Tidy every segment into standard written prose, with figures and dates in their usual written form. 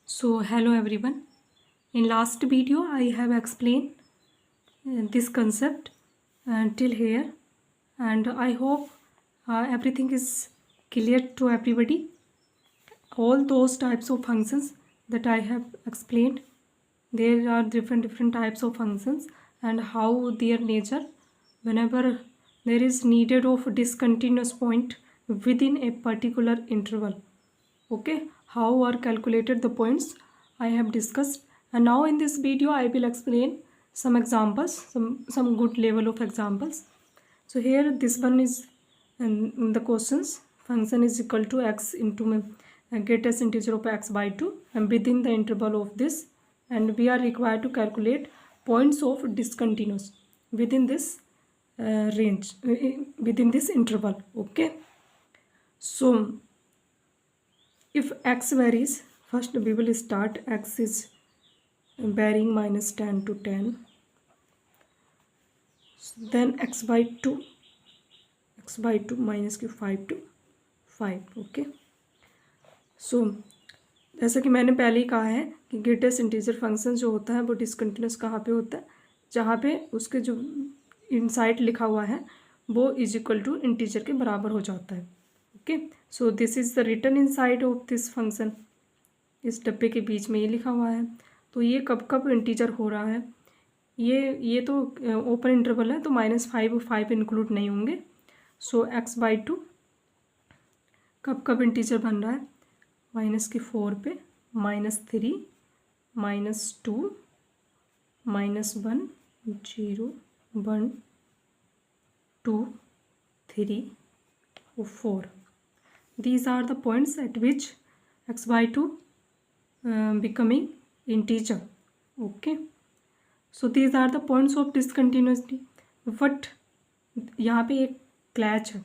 So hello everyone. In last video I have explained this concept till here, and I hope everything is clear to everybody. All those types of functions that I have explained, there are different types of functions and how their nature. Whenever there is needed of discontinuous point within a particular interval, okay, how are calculated the points I have discussed, and now in this video I will explain some examples, some good level of examples. So here this one is in the questions, function is equal to x into greatest integer of x by 2 and within the interval of this, and we are required to calculate points of discontinuous within this range, within this interval. Okay, so if x varies, first we will start x is varying minus 10 to 10, then x by 2 minus 5 to 5. Okay, सो जैसा कि मैंने पहले ही कहा है कि greatest integer function जो होता है वो डिसकंटिन्यूस कहाँ पे होता है, जहाँ पे उसके जो इनसाइड लिखा हुआ है वो इज इक्वल टू इंटीजर के बराबर हो जाता है. Okay, so this is the written inside of this function. इस डब्बे के बीच में ये लिखा हुआ है. तो ये कब कब इंटीजर हो रहा है, ये तो ओपन इंटरवल है तो -5 इंक्लूड नहीं होंगे. सो x बाई 2 कब कब इंटीजर बन रहा है, -4 पे, -3, -2, -1, 0, 1, 2, 3 or 4. These are the points at which x by 2 becoming integer. Okay, so these are the points of discontinuity. But यहाँ पे एक क्लैच है.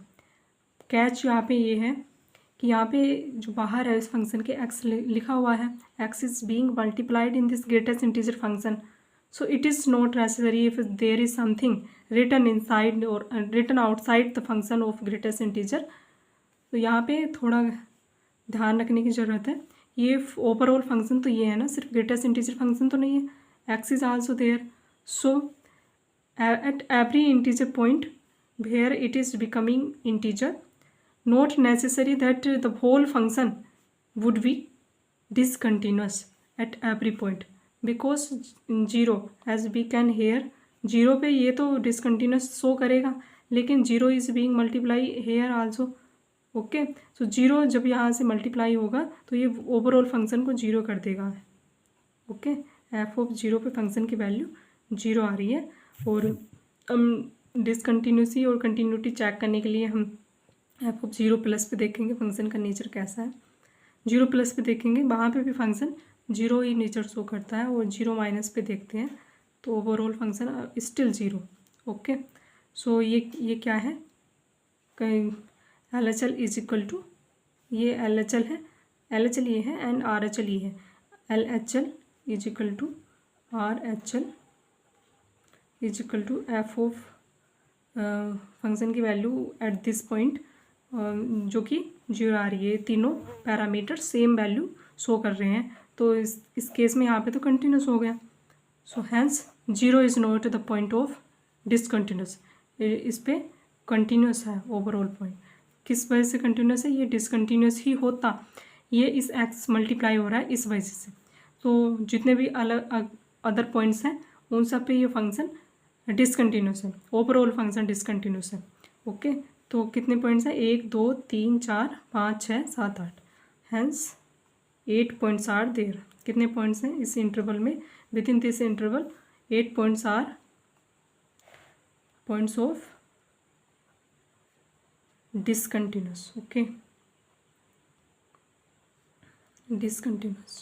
कैच यहाँ पे ये है कि यहाँ पे जो बाहर है इस फंक्शन के x लिखा हुआ है, x is being multiplied in this greatest integer function. So it is not necessary if there is something written inside or written outside the function of greatest integer. तो यहाँ पे थोड़ा ध्यान रखने की ज़रूरत है. ये ओवरऑल फंक्शन तो ये है ना, सिर्फ ग्रेटेस्ट इंटीजर फंक्शन तो नहीं है. x is also there. So at every integer point where it is becoming integer, not necessary that the whole function would be discontinuous at every point, because 0 as we can here, 0 पे ये तो discontinuous show करेगा, लेकिन 0 is being multiply here also. Okay, so 0 जब यहाँ से multiply होगा तो ये ओवरऑल फंक्शन को 0 कर देगा. ओके, एफ ऑफ 0 पे फंक्शन की वैल्यू 0 आ रही है. और हम डिसकंटिन्यूसी और कंटिन्यूटी चेक करने के लिए हम एफ ऑफ 0 प्लस पे देखेंगे फंक्शन का नेचर कैसा है. 0 प्लस पे देखेंगे, वहाँ पे भी फंक्शन 0 ही नेचर शो करता है, और 0 माइनस पे देखते हैं तो ओवरऑल फंक्शन स्टिल 0. ओके, सो ये क्या है, कहीं LHL इज इक्वल टू, ये LHL है, LHL ये है एंड RHL ये है. LHL is equal to RHL is equal to F of function की वैल्यू एट दिस पॉइंट जो कि 0 आ रही है. तीनों पैरामीटर सेम वैल्यू शो कर रहे हैं, तो इस केस में यहाँ पे तो कंटिन्यूस हो गया. So hence 0 is not the point of discontinuous. इस पे कंटिन्यूस है ओवरऑल पॉइंट. किस वजह से कंटिन्यूस है, ये डिसकंटिन्यूस ही होता, ये इस x मल्टीप्लाई हो रहा है इस वजह से. तो जितने भी अलग अदर पॉइंट्स हैं उन सब पे ये फंक्शन डिसकंटिन्यूस है, ओवरऑल फंक्शन डिसकंटिन्यूस है. ओके, तो कितने पॉइंट्स हैं, 1 2 3 4 5 6 7 8, हैंस 8 पॉइंट्स आर देयर. कितने पॉइंट्स हैं इस इंटरवल में, within this interval 8 points are points of discontinuous. okay, discontinuous.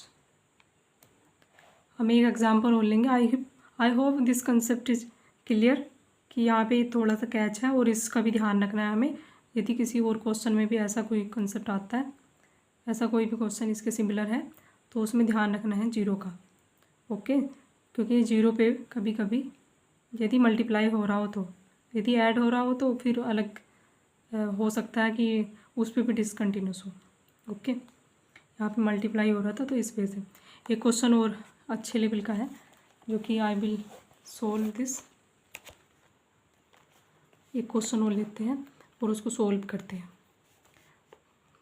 हम एक एग्जांपल और लेंगे. I hope this concept is clear कि यहाँ पे थोड़ा सा कैच है और इसका भी ध्यान रखना है हमें. यदि किसी और क्वेश्चन में भी ऐसा कोई कंसेप्ट आता है, ऐसा कोई भी क्वेश्चन इसके सिमिलर है, तो उसमें ध्यान रखना है 0 का. ओके, क्योंकि 0 पे कभी कभी यदि मल्टीप्लाई हो रहा हो, तो यदि ऐड हो रहा हो तो फिर अलग हो सकता है कि उस पर भी डिसकंटिन्यूस हो. ओके, यहाँ पे मल्टीप्लाई हो रहा था तो इस वजह से. एक क्वेश्चन और अच्छे लेवल का है जो कि आई विल सोल्व दिस। एक क्वेश्चन और लेते हैं और उसको सोल्व करते हैं।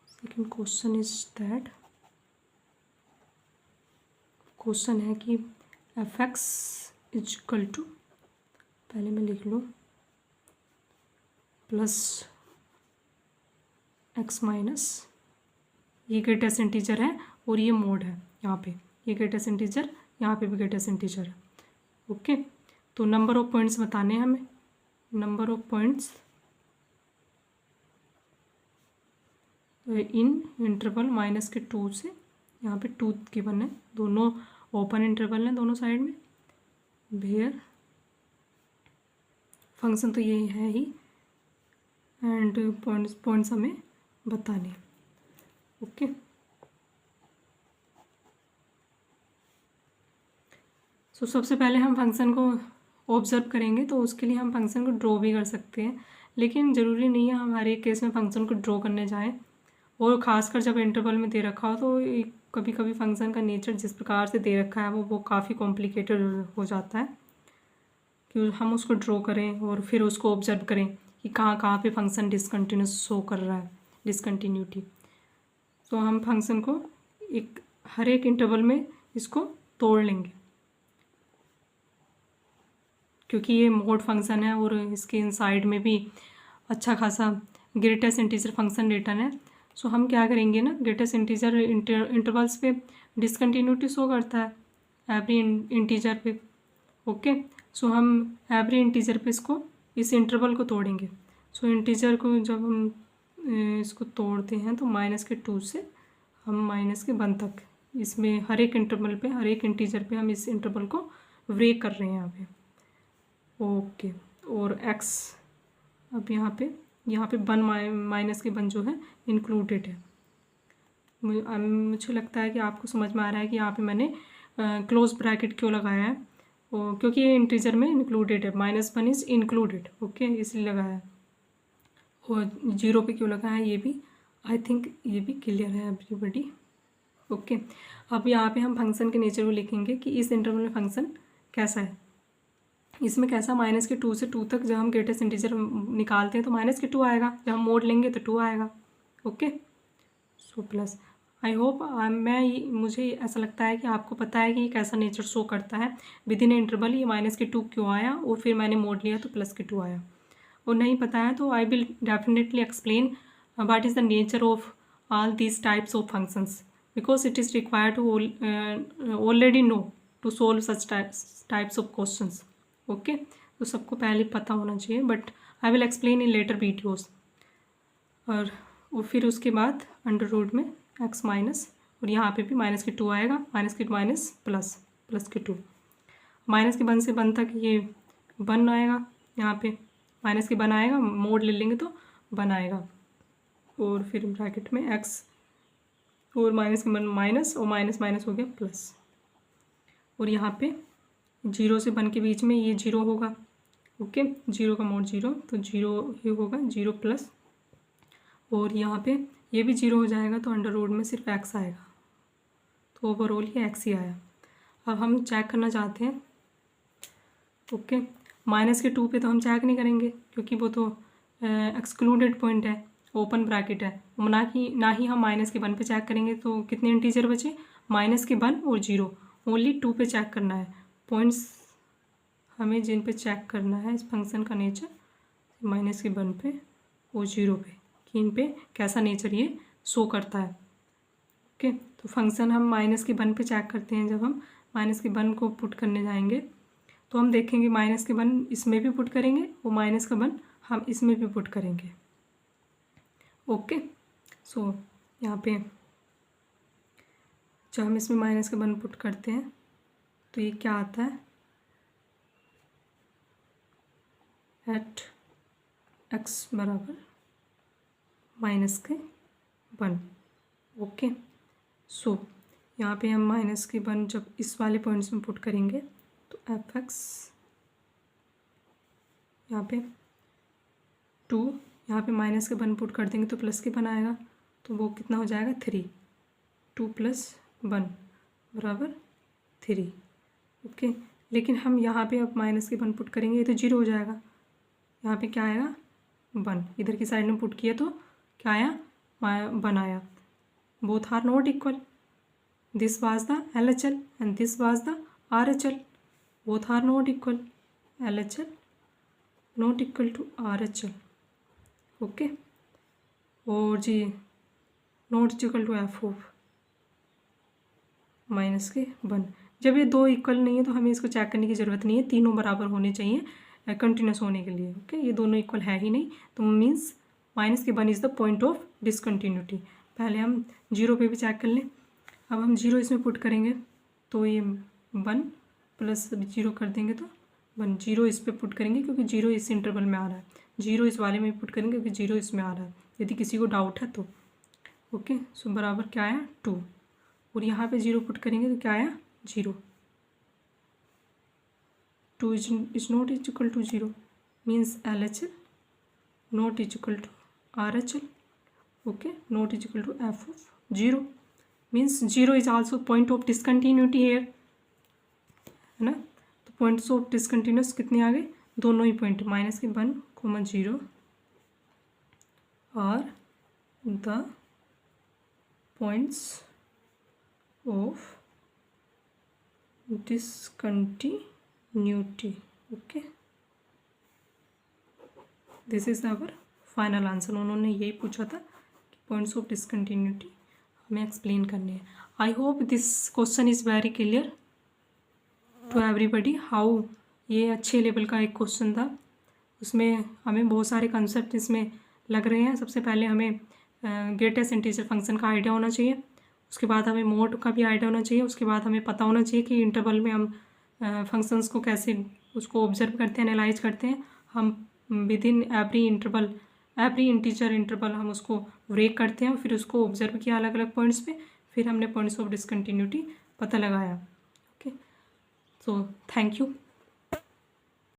Second question is that, question है कि F X is equal to, पहले मैं लिख लूँ, प्लस एक्स माइनस, ये ग्रेटेस्ट इंटीजर है और ये मोड है यहाँ पे, ये ग्रेटेस्ट इंटीजर, यहाँ पे भी ग्रेटेस्ट इंटीजर है। ओके, तो नंबर ऑफ पॉइंट्स बताने हैं हमें। Number of points in interval minus के 2 से, यहाँ पे 2 गिवन है, दोनों ओपन इंटरवल हैं दोनों साइड में। वेयर फंक्शन तो ये है ही, एंड पॉइंट्स हमें बताने हैं। ओके, सो सबसे पहले हम फंक्शन को ऑब्जर्व करेंगे, तो उसके लिए हम फंक्शन को ड्रॉ भी कर सकते हैं, लेकिन ज़रूरी नहीं है हमारे एक केस में फंक्शन को ड्रॉ करने जाएं, और ख़ासकर जब इंटरवल में दे रखा हो तो कभी कभी फंक्शन का नेचर जिस प्रकार से दे रखा है वो काफ़ी कॉम्प्लिकेटेड हो जाता है कि हम उसको ड्रॉ करें और फिर उसको ऑब्जर्व करें कि कहाँ कहाँ पे फंक्शन डिसकंटिन्यूस शो कर रहा है, डिसकंटिन्यूटी। तो हम फंक्शन को हर एक इंटरवल में इसको तोड़ लेंगे, क्योंकि ये मोड फंक्शन है और इसके इनसाइड में भी अच्छा खासा ग्रेटेस्ट इंटीजर फंक्शन रिटर्न है। सो हम क्या करेंगे ना, ग्रेटेस्ट इंटीजर इंटरवल्स पे डिसकंटिन्यूटी शो करता है एवरी इंटीजर पे। ओके, सो हम एवरी इंटीजर पे इस इंटरवल को तोड़ेंगे। सो इंटीजर को जब हम इसको तोड़ते हैं तो -2 से हम -1 तक, इसमें हर एक इंटरवल पे, हर एक इंटीजर पे हम इस इंटरवल को ब्रेक कर रहे हैं यहाँ पे। ओके, और x अब यहाँ पे 1 जो है इंक्लूडेड है। मुझे लगता है कि आपको समझ में आ रहा है कि यहाँ पे मैंने क्लोज ब्रैकेट क्यों लगाया है, क्योंकि ये इंटीजर में इंक्लूडेड है, -1 इज़ इंक्लूडेड। ओके, इसलिए लगाया है। और 0 पे क्यों लगाया है ये भी, आई थिंक ये भी क्लियर है एवरीबडी। ओके, अब यहाँ पे हम फंक्शन के नेचर को लिखेंगे कि इस इंटरवल में फंक्शन कैसा है। इसमें कैसा, -2 से 2 तक जब हम ग्रेटेस्ट इंटीजर निकालते हैं तो -2 आएगा, जब हम मोड लेंगे तो 2 आएगा। Okay, so plus, I hope मुझे ऐसा लगता है कि आपको पता है कि ये कैसा नेचर शो करता है विद इन इंटरवल, ये -2 क्यों आया और फिर मैंने मोड लिया तो +2 आया। और नहीं पता है तो I will definitely explain what is the nature of all these types of functions, because it is required to already know to solve such types of questions. Okay, तो सबको पहले पता होना चाहिए, but I will explain in later videos. और फिर उसके बाद अंडर रूट में x माइनस, और यहाँ पे भी -2 आएगा, -+ +2, -1 से 1 तक ये 1 आएगा, यहाँ पे -1 आएगा, मोड ले लेंगे तो 1 आएगा, और फिर ब्रैकेट में x और -1 माइनस और माइनस हो गया प्लस, और यहाँ पे 0 से 1 के बीच में ये 0 होगा। ओके, 0 का मोड 0, तो 0 ये होगा, 0 प्लस, और यहाँ पे ये भी 0 हो जाएगा, तो अंडर रूट में सिर्फ x आएगा, तो ओवरऑल ये x ही आया। अब हम चेक करना चाहते हैं। ओके, -2 पे तो हम चेक नहीं करेंगे क्योंकि वो तो एक्सक्लूडेड पॉइंट है, ओपन ब्रैकेट है, ना ही हम -1 पे चेक करेंगे। तो कितने इंटीजर बचे, -1 और 0, ओनली 2 पे चेक करना है। पॉइंट्स हमें जिन पे चेक करना है इस फंक्शन का नेचर, -1 पे और 0 पे, कि इन पे कैसा नेचर ये शो करता है। ओके, तो फंक्शन हम -1 पे चेक करते हैं। जब हम -1 को पुट करने जाएंगे तो हम देखेंगे -1 इसमें भी पुट करेंगे और -1 हम इसमें भी पुट करेंगे। ओके, सो यहाँ पे जब हम इसमें -1 पुट करते हैं तो ये क्या आता है, एट x बराबर -1। ओके, सो यहाँ पे हम -1 जब इस वाले पॉइंट्स में पुट करेंगे तो f(x) यहाँ पे 2, यहाँ पे -1 पुट कर देंगे तो +1 आएगा, तो वो कितना हो जाएगा 3, 2 + 1, बराबर 3। ओके, लेकिन हम यहाँ पे अब माइनस के 1 पुट करेंगे, ये तो 0 हो जाएगा। यहाँ पे क्या आएगा 1, इधर की साइड में पुट किया तो क्या आया 1 आया। Both are not equal, this was the LHL and this was the RHL, both are not equal, LHL not equal to RHL। Okay, और g not equal to F of minus के 1। जब ये दो इक्वल नहीं है तो हमें इसको चेक करने की ज़रूरत नहीं है, तीनों बराबर होने चाहिए कंटिन्यूस होने के लिए। ओके, ये दोनों इक्वल है ही नहीं, तो मीन्स माइनस के 1 is the point of discontinuity. पहले हम 0 पे भी चेक कर लें। अब हम 0 इसमें पुट करेंगे तो ये 1 प्लस 0 कर देंगे तो 1, 0 इस पे पुट करेंगे क्योंकि 0 इस इंटरवल में आ रहा है, 0 इस वाले में पुट करेंगे क्योंकि 0 इसमें आ रहा है, यदि किसी को डाउट है तो। ओके, सो बराबर क्या आया 2, और यहाँ पे 0 पुट करेंगे तो क्या आया 0। 2 is not equal to 0 means LHL not equal to RHL. Okay, not equal to F of 0 means 0 is also point of discontinuity here, है ना। तो पॉइंट्स ऑफ डिसकंटिन्यूस कितने आ गए, दोनों ही पॉइंट माइनस के 1, 0 और the points of discontinuity. Okay, this is our final answer. उन्होंने यही पूछा था कि पॉइंट्स ऑफ डिसकंटिन्यूटी हमें एक्सप्लेन करने हैं। I hope this question is very clear to everybody how. ये अच्छे लेवल का एक क्वेश्चन था, उसमें हमें बहुत सारे कंसेप्ट इसमें लग रहे हैं। सबसे पहले हमें ग्रेटेस्ट इंटीजर फंक्शन का आइडिया होना चाहिए, उसके बाद हमें मोड का भी आइडिया होना चाहिए, उसके बाद हमें पता होना चाहिए कि इंटरवल में हम फंक्शंस को कैसे उसको ऑब्जर्व करते हैं, एनालाइज करते हैं। हम with in every interval, every integer interval हम उसको ब्रेक करते हैं, फिर उसको ऑब्जर्व किया अलग अलग पॉइंट्स पे, फिर हमने पॉइंट्स ऑफ डिसकंटिन्यूटी पता लगाया। Okay, so thank you.